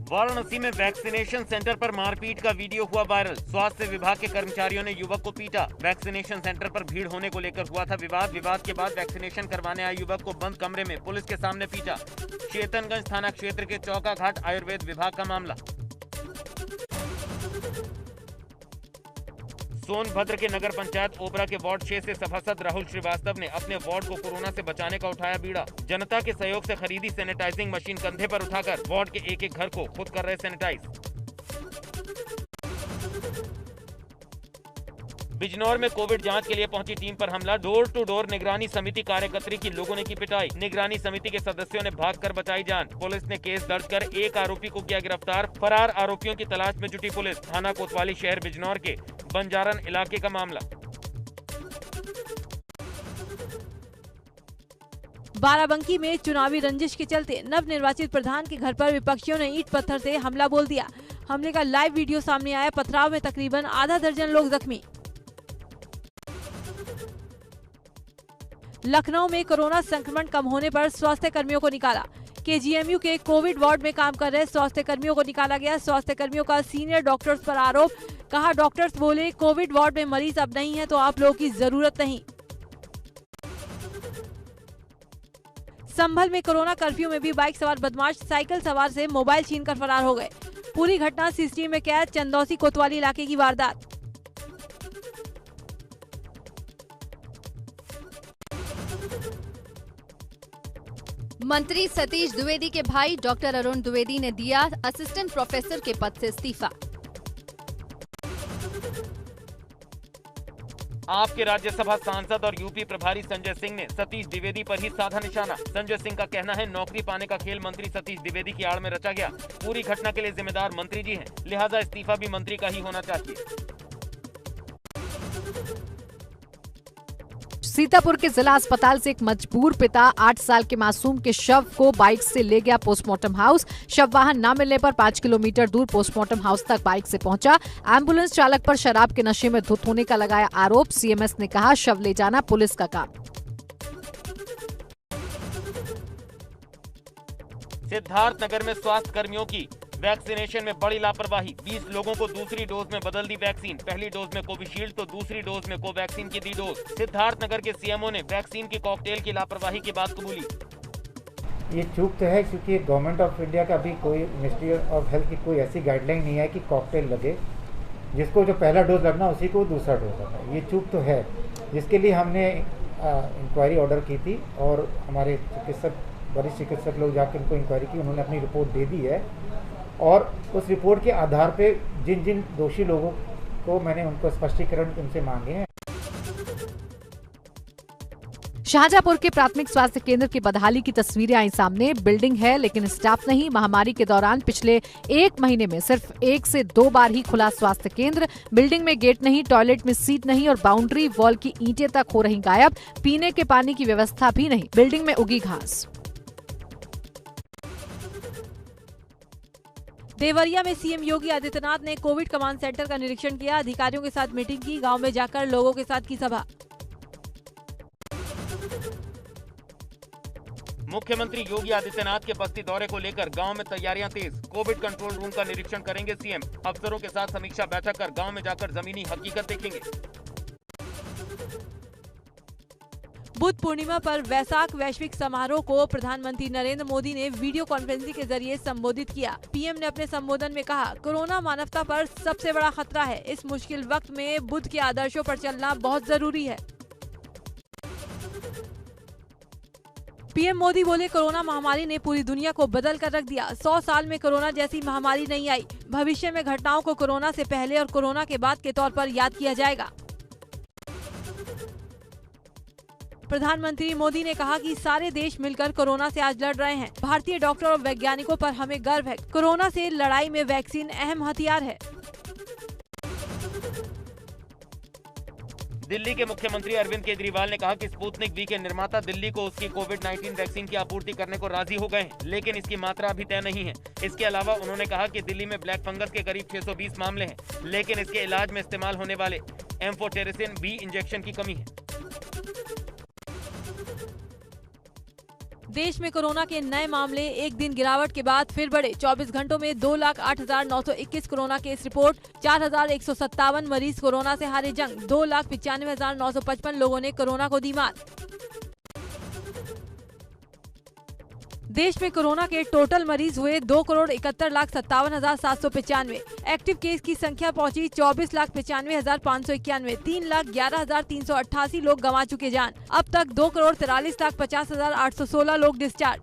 वाराणसी में vaccination centre पर मारपीट का वीडियो हुआ वायरल। स्वास्थ्य विभाग के कर्मचारियों ने युवक को पीटा। वैक्सीनेशन सेंटर पर भीड़ होने को लेकर हुआ था विवाद के बाद वैक्सीनेशन करवाने आए युवक को बंद कमरे में पुलिस के सामने पीटा। चेतनगंज थाना क्षेत्र के चौका घाट आयुर्वेद विभाग का मामला। सोनभद्र के नगर पंचायत ओबरा के वार्ड 6 से सभासद राहुल श्रीवास्तव ने अपने वार्ड को कोरोना से बचाने का उठाया बीड़ा। जनता के सहयोग से खरीदी सैनिटाइजिंग मशीन कंधे पर उठाकर वार्ड के एक घर को खुद कर रहे सैनिटाइज। बिजनौर में कोविड जांच के लिए पहुंची टीम पर हमला। डोर टू डोर निगरानी समिति कार्यकर्त्री की लोगों ने की पिटाई। निगरानी समिति के सदस्यों ने भागकर बचाई जान। पुलिस ने केस दर्ज कर एक आरोपी को किया गिरफ्तार। फरार आरोपियों की तलाश में जुटी पुलिस। थाना कोतवाली शहर बिजनौर के बंजारन इलाके का मामला। बाराबंकी में चुनावी रंजिश के चलते नवनिर्वाचित प्रधान के घर पर विपक्षियों ने ईंट पत्थर से हमला बोल दिया। हमले का लाइव वीडियो सामने आया। पथराव में तकरीबन आधा दर्जन लोग जख्मी। लखनऊ में कोरोना संक्रमण कम होने पर स्वास्थ्य कर्मियों को निकाला। केजीएमयू के कोविड वार्ड में काम कर रहे स्वास्थ्य कर्मियों को निकाला गया। स्वास्थ्य कर्मियों का सीनियर डॉक्टर्स पर आरोप। कहा, डॉक्टर्स बोले कोविड वार्ड में मरीज अब नहीं है तो आप लोगों की जरूरत नहीं। संभल में कोरोना कर्फ्यू में भी बाइक सवार बदमाश साइकिल सवार से मोबाइल छीनकर फरार हो गए। पूरी घटना सीसीटीवी में कैद। चंदौसी कोतवाली इलाके की वारदात। मंत्री सतीश द्विवेदी के भाई डॉक्टर अरुण द्विवेदी ने दिया असिस्टेंट प्रोफेसर के पद से इस्तीफा। आपके राज्यसभा सांसद और यूपी प्रभारी संजय सिंह ने सतीश द्विवेदी पर ही साधा निशाना। संजय सिंह का कहना है, नौकरी पाने का खेल मंत्री सतीश द्विवेदी की आड़ में रचा गया। पूरी घटना के लिए जिम्मेदार मंत्री जी हैं, लिहाजा इस्तीफा भी मंत्री का ही होना चाहिए। सीतापुर के जिला अस्पताल से एक मजबूर पिता 8 साल के मासूम के शव को बाइक से ले गया पोस्टमार्टम हाउस। शव वाहन न मिलने पर 5 किलोमीटर दूर पोस्टमार्टम हाउस तक बाइक से पहुंचा। एम्बुलेंस चालक पर शराब के नशे में धुत होने का लगाया आरोप। सीएमएस ने कहा, शव ले जाना पुलिस का काम। सिद्धार्थनगर में स्वास्थ्य कर्मियों की वैक्सीनेशन में बड़ी लापरवाही। 20 लोगों को दूसरी डोज में बदल दी वैक्सीन। पहली डोज में कोविशील्ड तो दूसरी डोज में कोवैक्सीन की दी डोज। सिद्धार्थनगर के सीएमओ ने वैक्सीन की कॉकटेल की लापरवाही की बात कबूली। ये चूक तो है, क्योंकि गवर्नमेंट ऑफ इंडिया का भी कोई मिनिस्ट्री ऑफ हेल्थ की कोई ऐसी गाइडलाइन नहीं है कि कॉकटेल लगे। जिसको जो पहला डोज लगना उसी को दूसरा डोज लगना। ये चूक तो है, जिसके लिए हमने इंक्वायरी ऑर्डर की थी और हमारे वरिष्ठ चिकित्सक लोग जाकर उनको इंक्वायरी की। उन्होंने अपनी रिपोर्ट दे दी है और उस रिपोर्ट के आधार पे जिन जिन दोषी लोगों को मैंने उनको स्पष्टीकरण उनसे मांगे हैं। शाहजहांपुर के प्राथमिक स्वास्थ्य केंद्र की बदहाली की तस्वीरें आई सामने। बिल्डिंग है लेकिन स्टाफ नहीं। महामारी के दौरान पिछले 1 महीने में सिर्फ 1 से 2 बार ही खुला स्वास्थ्य केंद्र। बिल्डिंग में गेट नहीं, टॉयलेट में सीट नहीं और बाउंड्री वॉल की ईंटें तक हो रही गायब। पीने के पानी की व्यवस्था भी नहीं। बिल्डिंग में उगी घास। देवरिया में सीएम योगी आदित्यनाथ ने कोविड कमांड सेंटर का निरीक्षण किया। अधिकारियों के साथ मीटिंग की। गांव में जाकर लोगों के साथ की सभा। मुख्यमंत्री योगी आदित्यनाथ के बस्ती दौरे को लेकर गांव में तैयारियां तेज। कोविड कंट्रोल रूम का निरीक्षण करेंगे सीएम। अफसरों के साथ समीक्षा बैठक कर गांव में जाकर जमीनी हकीकत देखेंगे। बुद्ध पूर्णिमा पर वैसाख वैश्विक समारोह को प्रधानमंत्री नरेंद्र मोदी ने वीडियो कॉन्फ्रेंसिंग के जरिए संबोधित किया। पीएम ने अपने संबोधन में कहा, कोरोना मानवता पर सबसे बड़ा खतरा है। इस मुश्किल वक्त में बुद्ध के आदर्शों पर चलना बहुत जरूरी है। पीएम मोदी बोले, कोरोना महामारी ने पूरी दुनिया को बदल कर रख दिया। 100 साल में कोरोना जैसी महामारी नहीं आई। भविष्य में घटनाओं को कोरोना से पहले और कोरोना के बाद के तौर पर याद किया जाएगा। प्रधानमंत्री मोदी ने कहा कि सारे देश मिलकर कोरोना से आज लड़ रहे हैं। भारतीय डॉक्टर और वैज्ञानिकों पर हमें गर्व है। कोरोना से लड़ाई में वैक्सीन अहम हथियार है। दिल्ली के मुख्यमंत्री अरविंद केजरीवाल ने कहा कि स्पुतनिक वी के निर्माता दिल्ली को उसकी कोविड-19 वैक्सीन की आपूर्ति करने को राजी हो गए हैं, लेकिन इसकी मात्रा अभी तय नहीं है। इसके अलावा उन्होंने कहा कि दिल्ली में ब्लैक फंगस के करीब 620 मामले हैं, लेकिन इसके इलाज में इस्तेमाल होने वाले एम्फोटेरिसिन बी इंजेक्शन की कमी है। देश में कोरोना के नए मामले एक दिन गिरावट के बाद फिर बढ़े। 24 घंटों में 2,08,921 कोरोना केस रिपोर्ट। 4,157 मरीज कोरोना से हारे जंग। 2,95,955 लोगों ने कोरोना को दी मात। देश में कोरोना के टोटल मरीज हुए 2,71,57,795। एक्टिव केस की संख्या पहुंची 24,95,591। 3,11,388 लोग गंवा चुके जान। अब तक 2,43,50,816 लोग डिस्चार्ज।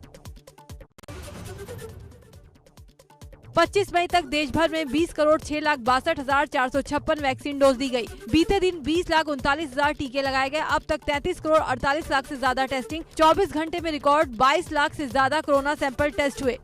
25 मई तक देश भर में 20,06,62,456 वैक्सीन डोज दी गई। बीते दिन 20,39,000 टीके लगाए गए। अब तक 33,48,00,000 से ज्यादा टेस्टिंग। 24 घंटे में रिकॉर्ड 22 लाख से ज्यादा कोरोना सैंपल टेस्ट हुए।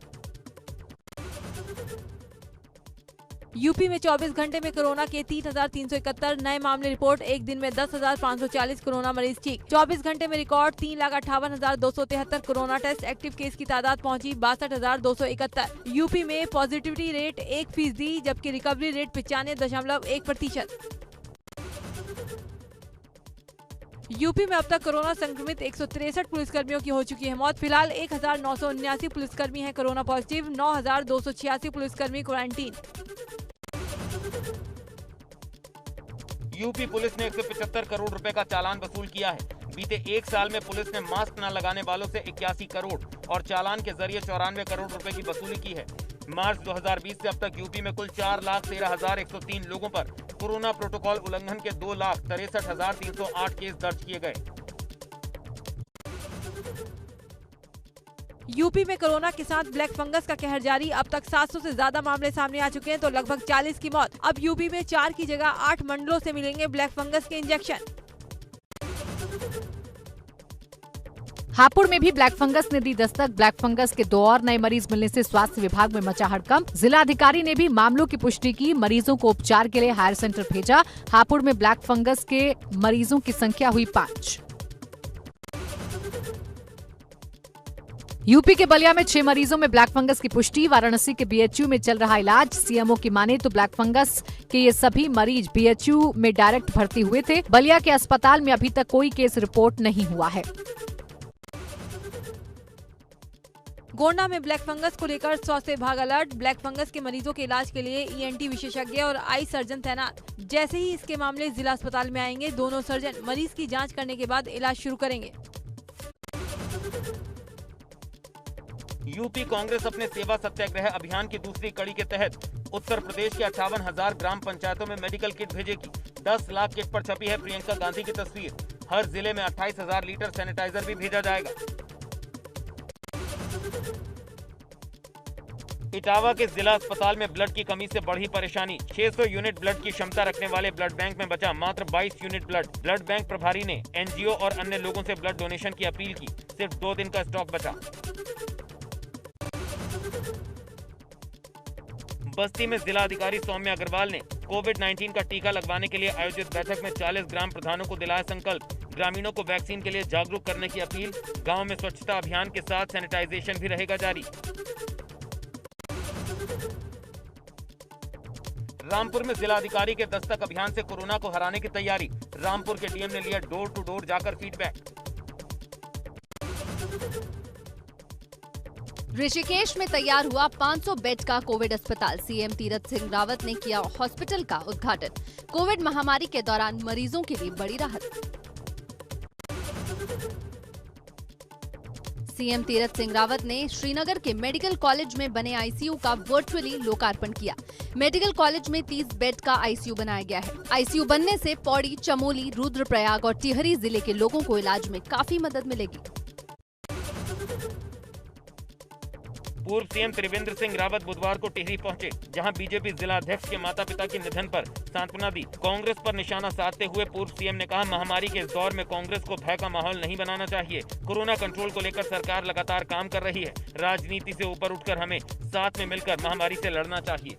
यूपी में 24 घंटे में कोरोना के 3,371 नए मामले रिपोर्ट। एक दिन में 10,540 कोरोना मरीज ठीक। 24 घंटे में record 3,58,273 corona test. Active case की तादाद पहुंची 62,271। यूपी में पॉजिटिविटी रेट 1%, जबकि रिकवरी रेट 95.1%। यूपी में अब तक कोरोना संक्रमित 163 पुलिसकर्मियों की हो चुकी है मौत। फिलहाल 1,979 पुलिसकर्मी हैं कोरोना पॉजिटिव। 9,286 पुलिसकर्मी क्वारंटीन। यूपी पुलिस ने 175 करोड़ रुपए का चालान वसूल किया है। बीते एक साल में पुलिस ने मास्क न लगाने वालों से 81 करोड़ और चालान के जरिए 94 करोड़ रुपए की वसूली की है। मार्च 2020 से अब तक यूपी में कुल 4,13,103 लोगों पर कोरोना प्रोटोकॉल उल्लंघन के 2,63,308 केस दर्ज किए गए। यूपी में कोरोना के साथ ब्लैक फंगस का कहर जारी। अब तक 700 से ज्यादा मामले सामने आ चुके हैं तो लगभग 40 की मौत। अब यूपी में 4 की जगह 8 मंडलों से मिलेंगे ब्लैक फंगस के इंजेक्शन। हापुड़ में भी ब्लैक फंगस ने दी दस्तक। ब्लैक फंगस के 2 और नए मरीज मिलने से स्वास्थ्य विभाग में मचा हड़कंप। जिलाधिकारी ने भी मामलों की पुष्टि की। मरीजों को उपचार के लिए हायर सेंटर भेजा। हापुड़ में ब्लैक फंगस के मरीजों की संख्या हुई 5। यूपी के बलिया में 6 मरीजों में ब्लैक फंगस की पुष्टि। वाराणसी के बीएचयू में चल रहा इलाज। सीएमओ की माने तो ब्लैक फंगस के ये सभी मरीज बीएचयू में डायरेक्ट भर्ती हुए थे। बलिया के अस्पताल में अभी तक कोई केस रिपोर्ट नहीं हुआ है। गोंडा में ब्लैक फंगस को लेकर स्वास्थ्य विभाग अलर्ट। ब्लैक फंगस के मरीजों के इलाज के लिए ईएनटी विशेषज्ञ और आई सर्जन तैनात। जैसे ही इसके मामले जिला अस्पताल में आएंगे, दोनों सर्जन मरीज की जांच करने के बाद इलाज शुरू करेंगे। यूपी कांग्रेस अपने सेवा सत्याग्रह अभियान की दूसरी कड़ी के तहत उत्तर प्रदेश के 58,000 ग्राम पंचायतों में मेडिकल किट भेजेगी। 10 लाख किट पर छपी है प्रियंका गांधी की तस्वीर। हर जिले में 28,000 लीटर सैनिटाइजर भी भेजा जाएगा। इटावा के जिला अस्पताल में ब्लड की कमी से बढ़ी परेशानी। 600 यूनिट ब्लड की क्षमता रखने वाले ब्लड बैंक में बचा मात्र 22 यूनिट ब्लड। ब्लड बैंक प्रभारी ने एनजीओ और अन्य लोगों से ब्लड डोनेशन की अपील की। सिर्फ 2 दिन का स्टॉक बचा। बस्ती में जिलाधिकारी सौम्या अग्रवाल ने कोविड-19 का टीका लगवाने के लिए आयोजित बैठक में 40 ग्राम प्रधानों को दिलाया संकल्प। ग्रामीणों को वैक्सीन के लिए जागरूक करने की अपील। गांव में स्वच्छता अभियान के साथ सैनिटाइजेशन भी रहेगा जारी। रामपुर में जिलाधिकारी के दस्तक अभियान से कोरोना को हराने की तैयारी। रामपुर के डीएम ने लिया डोर टू डोर जाकर फीडबैक। ऋषिकेश में तैयार हुआ 500 बेड का कोविड अस्पताल। सीएम तीरथ सिंह रावत ने किया हॉस्पिटल का उद्घाटन। कोविड महामारी के दौरान मरीजों के लिए बड़ी राहत। सीएम तीरथ सिंह रावत ने श्रीनगर के मेडिकल कॉलेज में बने आईसीयू का वर्चुअली लोकार्पण किया। मेडिकल कॉलेज में 30 बेड का आईसीयू बनाया गया है। आईसीयू बनने से पौड़ी, चमोली, रुद्रप्रयाग और टिहरी जिले के लोगों को इलाज में काफी मदद मिलेगी। पूर्व सीएम त्रिवेंद्र सिंह रावत बुधवार को टिहरी पहुंचे, जहां बीजेपी जिला अध्यक्ष के माता-पिता के निधन पर सांत्वना दी। कांग्रेस पर निशाना साधते हुए पूर्व सीएम ने कहा, महामारी के इस दौर में कांग्रेस को भय का माहौल नहीं बनाना चाहिए। कोरोना कंट्रोल को लेकर सरकार लगातार काम कर रही है। राजनीति से ऊपर उठकर हमें साथ में मिलकर महामारी से लड़ना चाहिए।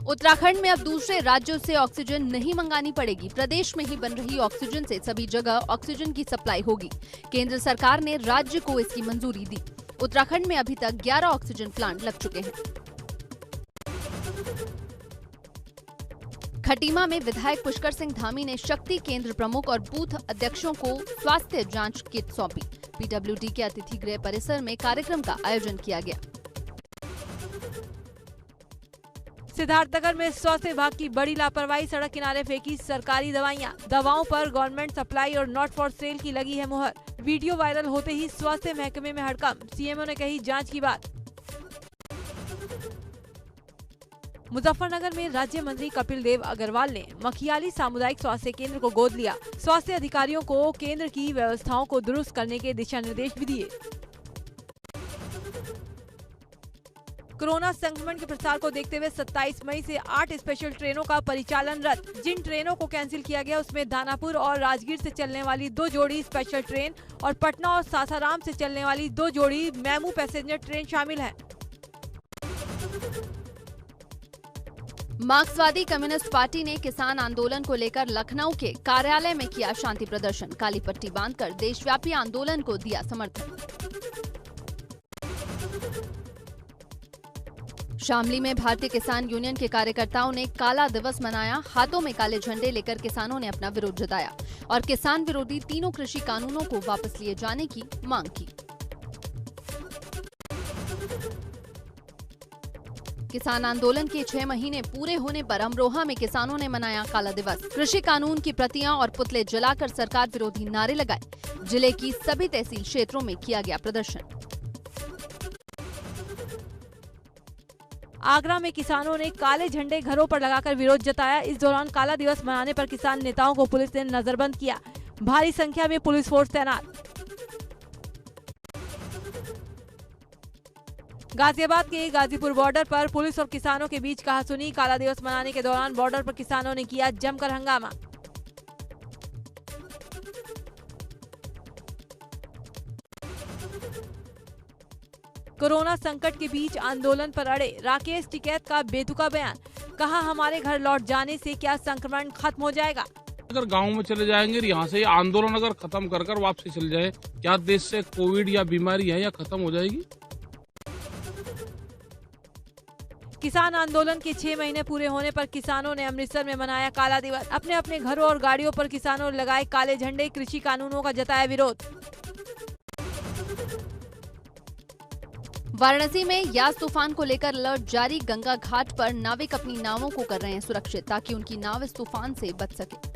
उत्तराखंड में अब दूसरे राज्यों से ऑक्सीजन नहीं मंगानी पड़ेगी। प्रदेश में ही बन रही ऑक्सीजन से सभी जगह ऑक्सीजन की सप्लाई होगी। केंद्र सरकार ने राज्य को इसकी मंजूरी दी। उत्तराखंड में अभी तक 11 ऑक्सीजन प्लांट लग चुके हैं। खटीमा में विधायक पुष्कर सिंह धामी ने शक्ति केंद्र प्रमुख और बूथ अध्यक्षों को स्वास्थ्य जांच किट सौंपी। पीडब्ल्यूडी के अतिथि गृह परिसर में कार्यक्रम का आयोजन किया गया। सिद्धार्थनगर में स्वास्थ्य विभाग की बड़ी लापरवाही, सड़क किनारे फेंकी सरकारी दवाइयां। दवाओं पर गवर्नमेंट सप्लाई और नॉट फॉर सेल की लगी है मुहर। वीडियो वायरल होते ही स्वास्थ्य महकमे में हड़कंप, सीएमओ ने कही जांच की बात। मुजफ्फरनगर में राज्य मंत्री कपिल देव अग्रवाल ने मखियाली सामुदायिक स्वास्थ्य केंद्र को गोद लिया। स्वास्थ्य अधिकारियों को केंद्र की व्यवस्थाओं को दुरुस्त करने के दिशा निर्देश भी दिए। कोरोना संक्रमण के प्रसार को देखते हुए 27 मई से 8 स्पेशल ट्रेनों का परिचालन रद्द। जिन ट्रेनों को कैंसिल किया गया उसमें दानापुर और राजगीर से चलने वाली 2 जोड़ी स्पेशल ट्रेन और पटना और सासाराम से चलने वाली 2 जोड़ी मेमू पैसेंजर ट्रेन शामिल है। मार्क्सवादी कम्युनिस्ट पार्टी ने किसान आंदोलन को लेकर लखनऊ के कार्यालय में किया शांति प्रदर्शन। काली पट्टी बांधकर देशव्यापी आंदोलन को दिया समर्थन। शामली में भारतीय किसान यूनियन के कार्यकर्ताओं ने काला दिवस मनाया। हाथों में काले झंडे लेकर किसानों ने अपना विरोध जताया और किसान विरोधी तीनों कृषि कानूनों को वापस लिए जाने की मांग की। किसान आंदोलन के 6 महीने पूरे होने पर अमरोहा में किसानों ने मनाया काला दिवस। कृषि कानून की प्रतियां और पुतले जलाकर सरकार विरोधी नारे लगाए। जिले की सभी तहसील क्षेत्रों में किया गया प्रदर्शन। आगरा में किसानों ने काले झंडे घरों पर लगाकर विरोध जताया। इस दौरान काला दिवस मनाने पर किसान नेताओं को पुलिस ने नजरबंद किया। भारी संख्या में पुलिस फोर्स तैनात। गाजियाबाद के गाजीपुर बॉर्डर पर पुलिस और किसानों के बीच कहासुनी। काला दिवस मनाने के दौरान बॉर्डर पर किसानों ने किया जमकर हंगामा। कोरोना संकट के बीच आंदोलन पर अड़े राकेश टिकैत का बेतुका बयान। कहा हमारे घर लौट जाने से क्या संक्रमण खत्म हो जाएगा। अगर गांव में चले जाएंगे यहाँ से आंदोलन अगर खत्म कर कर वापसी चले जाए, क्या देश से कोविड या बीमारी है या खत्म हो जाएगी। किसान आंदोलन के 6 महीने पूरे होने पर किसानों ने अमृतसर में मनाया काला दिवस। अपने अपने घरों और गाड़ियों पर किसानों ने लगाए काले झंडे। कृषि कानूनों का जताया विरोध। वाराणसी में यास तूफान को लेकर अलर्ट जारी। गंगा घाट पर नाविक अपनी नावों को कर रहे हैं सुरक्षित ताकि उनकी नाव इस तूफान से बच सके।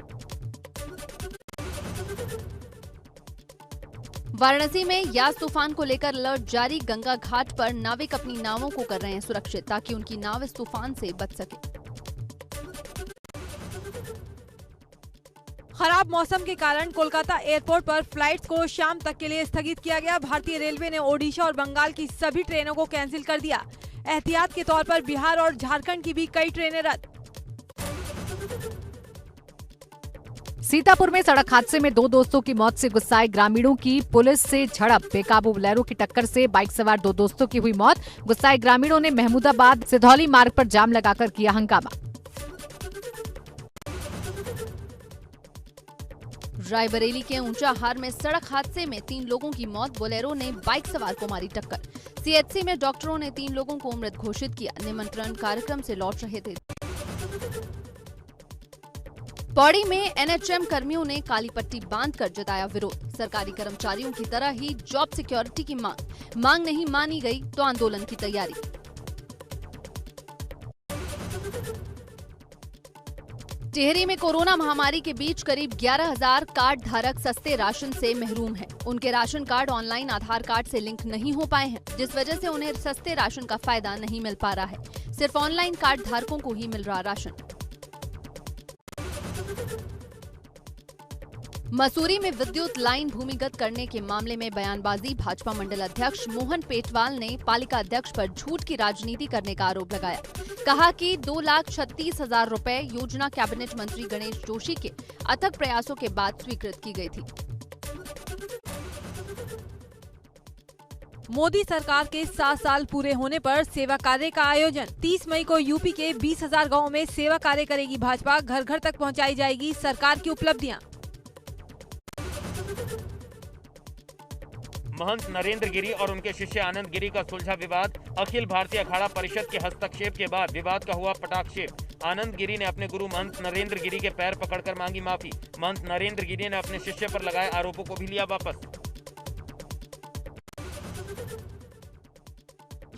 वाराणसी में यास तूफान को लेकर अलर्ट जारी। गंगा घाट पर नाविक अपनी नावों को कर रहे हैं सुरक्षित ताकि उनकी नाव इस तूफान से बच सके। खराब मौसम के कारण कोलकाता एयरपोर्ट पर फ्लाइट्स को शाम तक के लिए स्थगित किया गया। भारतीय रेलवे ने ओडिशा और बंगाल की सभी ट्रेनों को कैंसिल कर दिया। एहतियात के तौर पर बिहार और झारखंड की भी कई ट्रेनें रद्द। सीतापुर में सड़क हादसे में 2 दोस्तों की मौत से गुस्साए ग्रामीणों की पुलिस से झड़प। बेकाबू बोलेरो की टक्कर से बाइक सवार 2 दोस्तों की हुई मौत। गुस्साए ग्रामीणों ने महमूदाबाद सिधौली मार्ग पर जाम लगाकर किया हंगामा। रायबरेली के ऊंचाहार में सड़क हादसे में 3 लोगों की मौत। बोलेरो ने बाइक सवार को मारी टक्कर। सीएचसी में डॉक्टरों ने 3 लोगों को मृत घोषित किया। निमंत्रण कार्यक्रम से लौट रहे थे। पौड़ी में एनएचएम कर्मियों ने काली पट्टी बांधकर जताया विरोध। सरकारी कर्मचारियों की तरह ही जॉब सिक्योरिटी की मांग नहीं मानी गई तो आंदोलन की तैयारी। टिहरी में कोरोना महामारी के बीच करीब 11,000 कार्ड धारक सस्ते राशन से महरूम हैं। उनके राशन कार्ड ऑनलाइन आधार कार्ड से लिंक नहीं हो पाए हैं, जिस वजह से उन्हें सस्ते राशन का फायदा नहीं मिल पा रहा है। सिर्फ ऑनलाइन कार्ड धारकों को ही मिल रहा राशन। मसूरी में विद्युत लाइन भूमिगत करने के मामले में बयानबाजी। भाजपा मंडल अध्यक्ष मोहन पेटवाल ने पालिका अध्यक्ष पर झूठ की राजनीति करने का आरोप लगाया। कहा कि 2,36,000 रुपए योजना कैबिनेट मंत्री गणेश जोशी के अथक प्रयासों के बाद स्वीकृत की गई थी। मोदी सरकार के 7 साल पूरे होने पर सेवा कार्य का आयोजन। 30 मई को यूपी के 20,000 गाँव में सेवा कार्य करेगी भाजपा। घर घर तक पहुंचाई जाएगी सरकार की उपलब्धियां। महंत नरेंद्र गिरी और उनके शिष्य आनंद गिरी का सुलझा विवाद। अखिल भारतीय अखाड़ा परिषद के हस्तक्षेप के बाद विवाद का हुआ पटाक्षेप। आनंद गिरी ने अपने गुरु महंत नरेंद्र गिरी के पैर पकड़कर मांगी माफी। महंत नरेंद्र गिरी ने अपने शिष्य पर लगाए आरोपों को भी लिया वापस।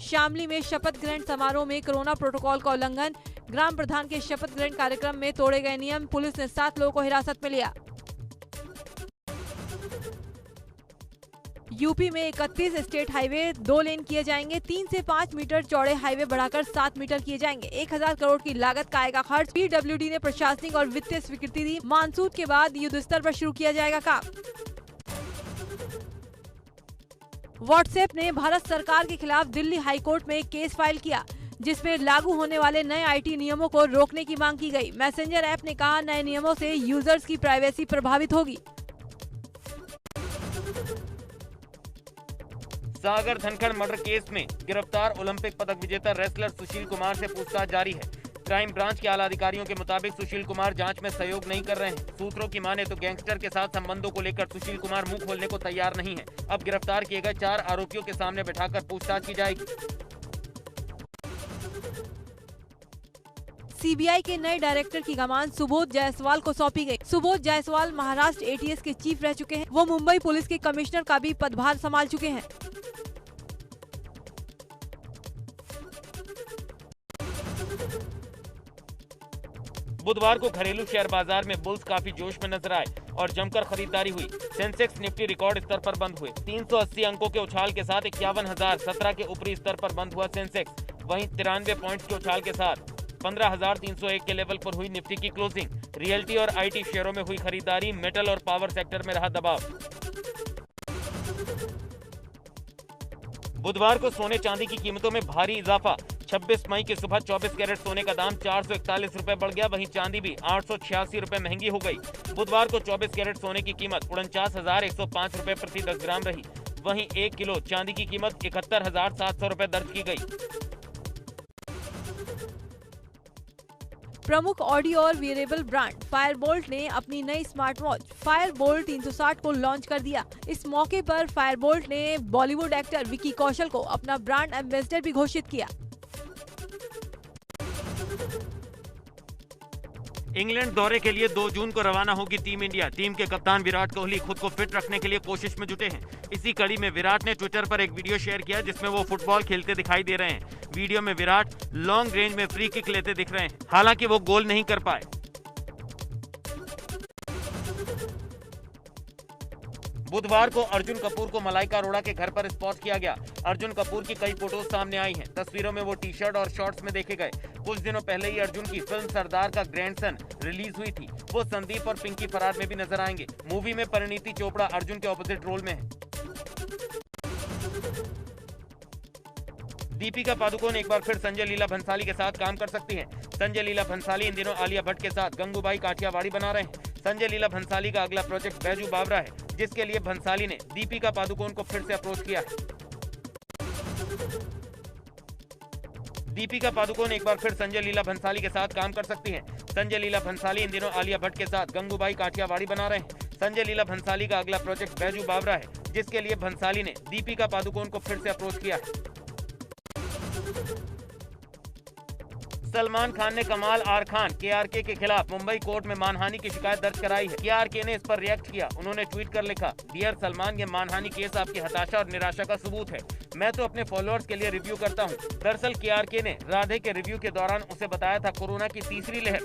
शामली में शपथ ग्रहण समारोह में कोरोना प्रोटोकॉल का उल्लंघन, ग्राम प्रधान के शपथ ग्रहण कार्यक्रम में तोड़े गए नियम, पुलिस ने 7 लोगों को हिरासत में लिया। यूपी में 31 स्टेट हाईवे 2 लेन किए जाएंगे। 3 से 5 मीटर चौड़े हाईवे बढ़ाकर 7 मीटर किए जाएंगे। 1000 करोड़ की लागत का आएगा खर्च। पीडब्ल्यूडी ने प्रशासनिक और वित्तीय स्वीकृति दी। मानसून के बाद युद्ध स्तर पर शुरू किया जाएगा काम। व्हाट्सएप ने भारत सरकार के खिलाफ दिल्ली हाईकोर्ट में एक केस फाइल किया, जिसमें लागू होने वाले नए आईटी नियमों को रोकने की मांग की गई। मैसेंजर ऐप ने कहा, नए नियमों से यूजर्स की प्राइवेसी प्रभावित होगी। सागर धनखड़ मर्डर केस में गिरफ्तार ओलंपिक पदक विजेता रेसलर सुशील कुमार से पूछताछ जारी है। क्राइम ब्रांच के आला अधिकारियों के मुताबिक सुशील कुमार जांच में सहयोग नहीं कर रहे हैं। सूत्रों की माने तो गैंगस्टर के साथ संबंधों को लेकर सुशील कुमार मुंह खोलने को तैयार नहीं है। अब गिरफ्तार किए गए 4 आरोपियों के सामने बैठाकर पूछताछ की जाएगी। सीबीआई के नए डायरेक्टर की कमान सुबोध जायसवाल को सौंपी गई। सुबोध जायसवाल महाराष्ट्र एटीएस के चीफ रह चुके हैं। वो मुंबई पुलिस के कमिश्नर का भी पदभार संभाल चुके हैं। बुधवार को घरेलू शेयर बाजार में बुल्स काफी जोश में नजर आए और जमकर खरीदारी हुई। सेंसेक्स निफ्टी रिकॉर्ड स्तर पर बंद हुए। 380 अंकों के उछाल के साथ 51,017 के ऊपरी स्तर पर बंद हुआ सेंसेक्स। वहीं 93 पॉइंट्स के उछाल के साथ 15,301 के लेवल पर हुई निफ्टी की क्लोजिंग। रियल्टी और आईटी शेयरों में हुई खरीदारी। मेटल और पावर सेक्टर में रहा दबाव। बुधवार को सोने चांदी की कीमतों में भारी इजाफा। 26 मई की सुबह 24 कैरेट सोने का दाम 441 रुपए बढ़ गया। वहीं चांदी भी 886 रुपए महंगी हो गई। बुधवार को 24 कैरेट सोने की कीमत 49,105 रुपए प्रति 10 ग्राम रही। वहीं 1 किलो चांदी की कीमत 71,700 रुपए दर्ज की गई। प्रमुख ऑडियो और वेरिएबल ब्रांड फायरबोल्ट ने अपनी नई स्मार्ट वॉच फायरबोल्ट 360 को लॉन्च कर दिया। इस मौके पर फायरबोल्ट ने बॉलीवुड एक्टर विकी कौशल को अपना ब्रांड एम्बेसडर भी घोषित किया। इंग्लैंड दौरे के लिए 2 जून को रवाना होगी टीम इंडिया। टीम के कप्तान विराट कोहली खुद को फिट रखने के लिए कोशिश में जुटे हैं। इसी कड़ी में विराट ने ट्विटर पर एक वीडियो शेयर किया, जिसमें वो फुटबॉल खेलते दिखाई दे रहे हैं। वीडियो में विराट लॉन्ग रेंज में फ्री किक लेते दिख रहे हैं। हालांकि वो गोल नहीं कर पाए। बुधवार को अर्जुन कपूर को मलाइका अरोड़ा के घर पर स्पॉट किया गया। अर्जुन कपूर की कई फोटोज सामने आई हैं। तस्वीरों में वो टी-शर्ट और शॉर्ट्स में देखे गए। कुछ दिनों पहले ही अर्जुन की फिल्म सरदार का ग्रैंडसन रिलीज हुई थी। वो संदीप और पिंकी फरार में भी नजर आएंगे। मूवी में परिणीति चोपड़ा अर्जुन के ऑपोजिट रोल में है। दीपिका पादुकोण एक बार फिर संजय लीला भंसाली के साथ काम कर सकती हैं। संजय लीला भंसाली इन दिनों आलिया भट्ट के साथ गंगूबाई काठियावाड़ी बना रहे हैं। संजय लीला भंसाली का अगला प्रोजेक्ट बैजू बावरा है, जिसके लिए भंसाली ने दीपिका पादुकोण को फिर से अप्रोच किया है। दीपिका पादुकोण एक बार फिर संजय लीला भंसाली के साथ काम कर सकती हैं। संजय लीला भंसाली इन दिनों आलिया भट्ट के साथ गंगूबाई काठियावाड़ी बना रहे हैं। संजय लीला भंसाली का अगला प्रोजेक्ट बैजू बावरा है, जिसके लिए भंसाली ने दीपिका पादुकोण को फिर से अप्रोच किया है। सलमान खान ने कमाल आर खान केआरके के खिलाफ मुंबई कोर्ट में मानहानि की शिकायत दर्ज कराई है। केआरके ने इस पर रिएक्ट किया। उन्होंने ट्वीट कर लिखा, डियर सलमान, ये मानहानि केस आपकी हताशा और निराशा का सबूत है। मैं तो अपने फॉलोअर्स के लिए रिव्यू करता हूँ। दरअसल केआरके ने राधे के रिव्यू के दौरान उसे बताया था कोरोना की तीसरी लहर